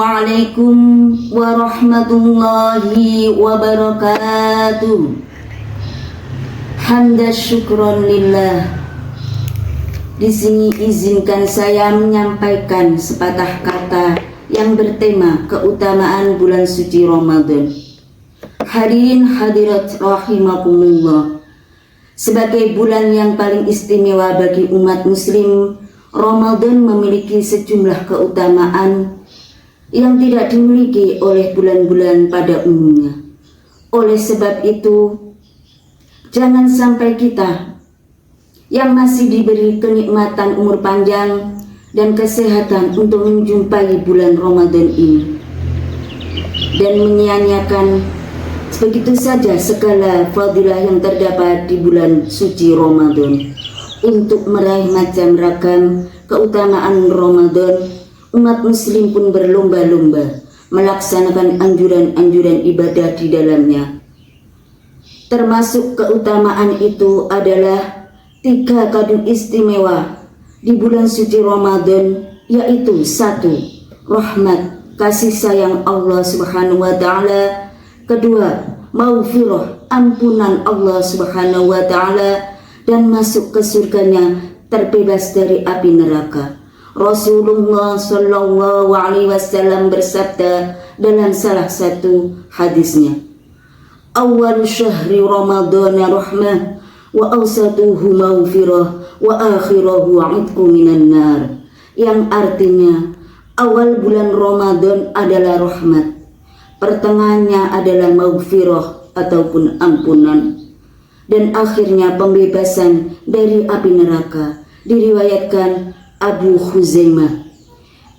Assalamualaikum warahmatullahi wabarakatuh. Hamdan syukron lillah. Di sini izinkan saya menyampaikan sepatah kata yang bertema keutamaan bulan suci Ramadan. Hadirin hadirat rahimakumullah. Sebagai bulan yang paling istimewa bagi umat muslim, Ramadan memiliki sejumlah keutamaan yang tidak dimiliki oleh bulan-bulan pada umumnya. Oleh sebab itu, jangan sampai kita yang masih diberi kenikmatan umur panjang dan kesehatan untuk menjumpai bulan Ramadan ini dan menyia-nyiakan begitu saja segala fadilah yang terdapat di bulan suci Ramadan. Untuk meraih macam ragam keutamaan Ramadan, umat muslim pun berlomba-lomba melaksanakan anjuran-anjuran ibadah di dalamnya. Termasuk keutamaan itu adalah 3 kado istimewa di bulan suci Ramadan, yaitu 1. Rahmat, kasih sayang Allah Subhanahu wa Ta'ala. 2. Maghfirah, ampunan Allah Subhanahu wa Ta'ala, dan masuk ke surganya terbebas dari api neraka. Rasulullah Shallallahu Alaihi Wasallam bersabda dalam salah satu hadisnya, "Awal syahri Ramadan rahmah, wa awsatuhu maghfirah, wa akhirahu 'itqu minan nar." Yang artinya, awal bulan Ramadan adalah rahmat, pertengahannya adalah maghfirah ataupun ampunan, dan akhirnya pembebasan dari api neraka. Diriwayatkan Abu Khuzaimah.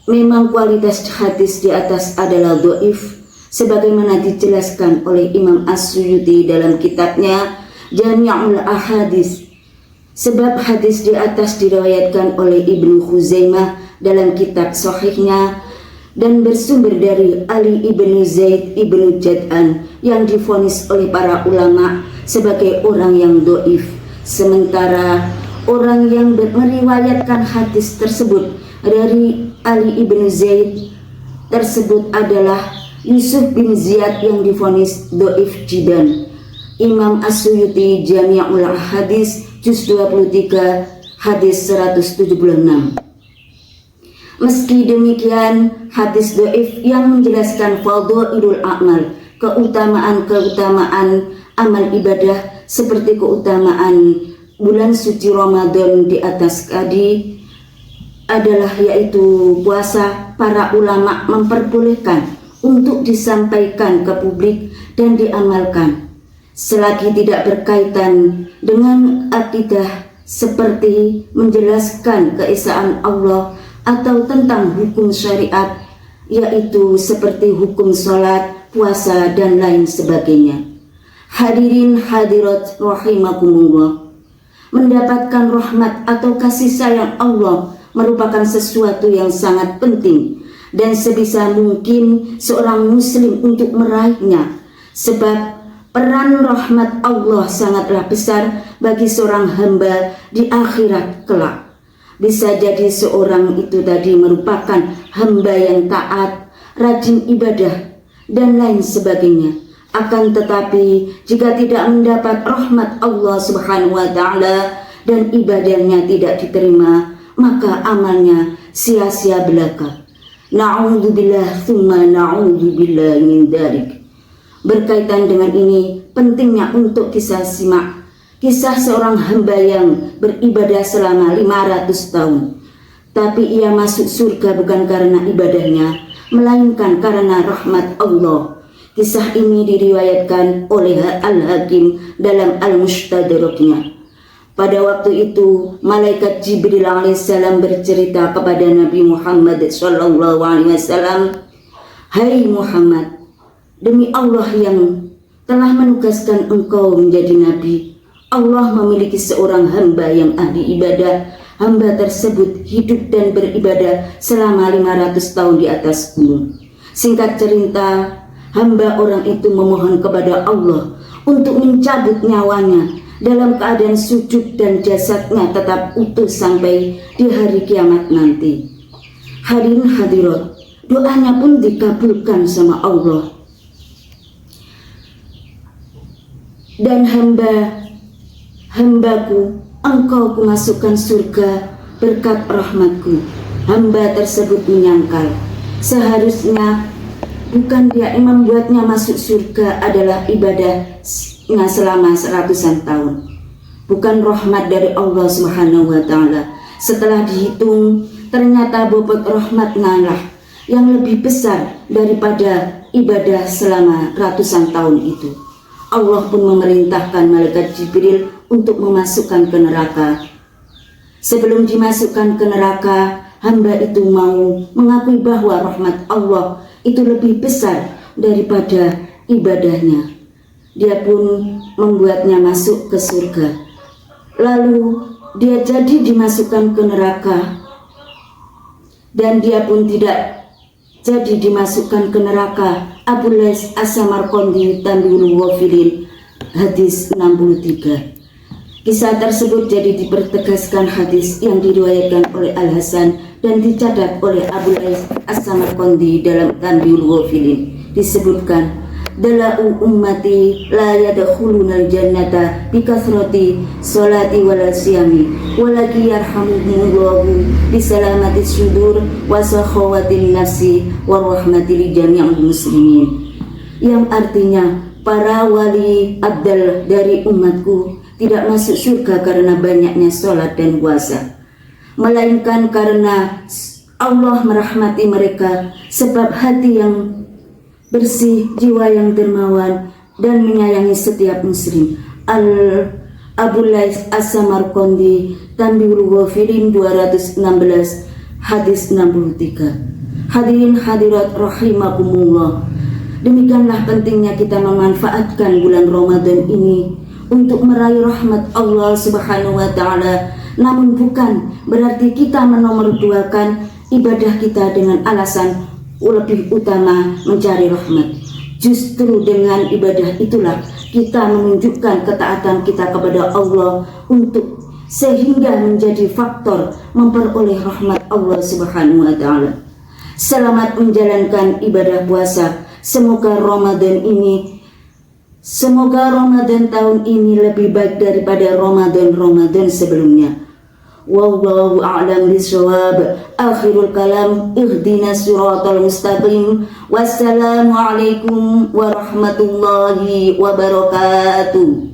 Memang kualitas hadis di atas adalah dhaif, sebagaimana dijelaskan oleh Imam As-Suyuti dalam kitabnya Jami'ul Ahadits. Sebab hadis di atas diriwayatkan oleh Ibnu Khuzaimah dalam kitab sahihnya dan bersumber dari Ali ibnu Zaid ibnu Jad'an yang divonis oleh para ulama sebagai orang yang dhaif. Sementara orang yang meriwayatkan hadis tersebut dari Ali ibnu Zaid tersebut adalah Yusuf bin Ziyad yang divonis dhaif jidan. Imam As-Suyuti Jami'ul Hadis juz 23 hadis 176. Meski demikian, hadis dhaif yang menjelaskan fadhailul a'mal, keutamaan-keutamaan amal ibadah seperti keutamaan bulan suci Ramadan di atas tadi adalah yaitu puasa, para ulama memperbolehkan untuk disampaikan ke publik dan diamalkan selagi tidak berkaitan dengan akidah seperti menjelaskan keesaan Allah atau tentang hukum syariat, yaitu seperti hukum sholat, puasa, dan lain sebagainya. Hadirin hadirat rahimakumullah. Mendapatkan rahmat atau kasih sayang Allah merupakan sesuatu yang sangat penting dan sebisa mungkin seorang muslim untuk meraihnya, sebab peran rahmat Allah sangatlah besar bagi seorang hamba di akhirat kelak. Bisa jadi seorang itu tadi merupakan hamba yang taat, rajin ibadah, dan lain sebagainya. Akan tetapi jika tidak mendapat rahmat Allah Subhanahu wa Ta'ala dan ibadahnya tidak diterima, maka amalnya sia-sia belaka. Na'udzubillah tsumma na'udzubillah min dzalik. Berkaitan dengan ini, pentingnya untuk kita simak kisah seorang hamba yang beribadah selama 500 tahun. Tapi ia masuk surga bukan karena ibadahnya, melainkan karena rahmat Allah. Kisah ini diriwayatkan oleh Al-Hakim dalam Al-Mustadraknya. Pada waktu itu, malaikat Jibril alaihissalam bercerita kepada Nabi Muhammad SAW, "Hai Muhammad, demi Allah yang telah menugaskan engkau menjadi nabi, Allah memiliki seorang hamba yang ahli ibadah. Hamba tersebut hidup dan beribadah selama 500 tahun di atas gunung. Singkat cerita, hamba orang itu memohon kepada Allah untuk mencabut nyawanya dalam keadaan sujud dan jasadnya tetap utuh sampai di hari kiamat nanti. Hadirin hadirat, doanya pun dikabulkan sama Allah. Dan hambaku engkau kumasukkan surga berkat rahmatku. Hamba tersebut menyangkal seharusnya bukan dia yang membuatnya masuk surga adalah ibadahnya selama 100-an tahun, bukan rahmat dari Allah Subhanahu wa Ta'ala. Setelah dihitung, ternyata bobot rahmatnya lah yang lebih besar daripada ibadah selama ratusan tahun itu. Allah pun memerintahkan malaikat Jibril untuk memasukkan ke neraka. Sebelum dimasukkan ke neraka, hamba itu mau mengakui bahwa rahmat Allah itu lebih besar daripada ibadahnya. Dia pun membuatnya masuk ke surga. Lalu dia jadi dimasukkan ke neraka, dan dia pun tidak jadi dimasukkan ke neraka. Abu Lais As-Samarqandi Tanbihul Ghafilin, hadis 63. Kisah tersebut jadi dipertegaskan hadis yang diriwayatkan oleh Al-Hasan dan dicatat oleh Abu Lais As-Samarqandi dalam Tanbihul Ghafilin. Disebutkan, dalau ummati la yadkhulunal jannata bikathrati sholati wala siyami walaki yarhamuhumullahu bisalamati syudur wa sakhawatin nafsi wa rahmati li jami'il muslimin, yang artinya para wali abdal dari umatku tidak masuk surga karena banyaknya sholat dan puasa, melainkan karena Allah merahmati mereka sebab hati yang bersih, jiwa yang dermawan dan menyayangi setiap muslim. Abu Lais As-Samarqandi Tanbihul Ghafilin 216, hadis 63. Hadirin hadirat rahimakumullah, demikianlah pentingnya kita memanfaatkan bulan Ramadan ini untuk meraih rahmat Allah Subhanahu wa Ta'ala. Namun bukan berarti kita menomorduakan ibadah kita dengan alasan lebih utama mencari rahmat. Justru dengan ibadah itulah kita menunjukkan ketaatan kita kepada Allah untuk sehingga menjadi faktor memperoleh rahmat Allah Subhanahu wa Ta'ala. Selamat menjalankan ibadah puasa. Semoga Ramadan tahun ini lebih baik daripada Ramadan sebelumnya. Wallahu a'lam bishawab. Akhirul kalam, ihdinas siratal mustaqim. Wassalamu alaikum warahmatullahi wabarakatuh.